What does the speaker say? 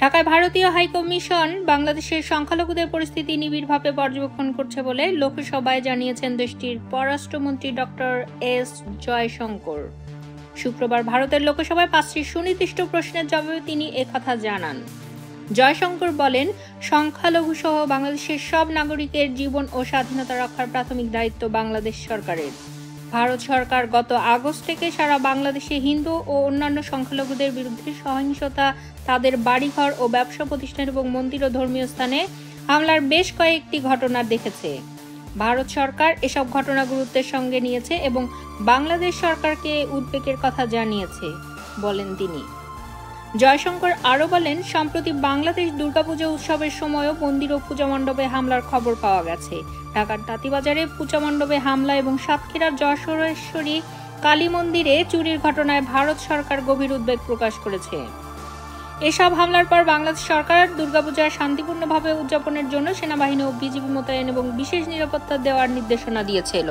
ঢাকায় ভারতীয় হাইকমিশন বাংলাদেশের সংখ্যালঘুদের পরিস্থিতি নিবিড়ভাবে পর্যবেক্ষণ করছে বলে লোকসভায় জানিয়েছেন দেশটির পররাষ্ট্রমন্ত্রী ডক্টর এস জয়শঙ্কর। শুক্রবার ভারতের লোকসভায় 5টি সুনির্দিষ্ট প্রশ্নের জবাবে তিনি একথা জানান। জয়শঙ্কর বলেন, সংখ্যালঘু সহ বাংলাদেশের সব নাগরিকের জীবন ও স্বাধীনতা রক্ষার প্রাথমিক দায়িত্ব বাংলাদেশ সরকারের। ভারত সরকার গত আগস্ট থেকে সারা বাংলাদেশে হিন্দু ও অন্যান্য সংখ্যালঘুদের বিরুদ্ধে সহিংসতা, তাদের বাড়িঘর ও ব্যবসা প্রতিষ্ঠান এবং মন্দির ও ধর্মীয় স্থানে হামলার বেশ কয়েকটি ঘটনা দেখেছে। ভারত সরকার এসব ঘটনা গুরুত্বের সঙ্গে নিয়েছে এবং বাংলাদেশ সরকারকে উদ্বেগের কথা জানিয়েছে বলেন তিনি। জয়শঙ্কর আরও বলেন, সম্প্রতি বাংলাদেশ দুর্গাপুজো উৎসবের সময়ও মন্দির ও পূজা মণ্ডপে হামলার খবর পাওয়া গেছে। ঢাকার তাঁতীবাজারে পূজা মণ্ডপে হামলা এবং সাতক্ষীরার যশোরেশ্বরী কালী মন্দিরে চুরির ঘটনায় ভারত সরকার গভীর উদ্বেগ প্রকাশ করেছে। এসব হামলার পর বাংলাদেশ সরকার দুর্গাপূজা শান্তিপূর্ণভাবে উদযাপনের জন্য সেনাবাহিনী ও বিজিবি মোতায়েন এবং বিশেষ নিরাপত্তা দেওয়ার নির্দেশনা দিয়েছিল।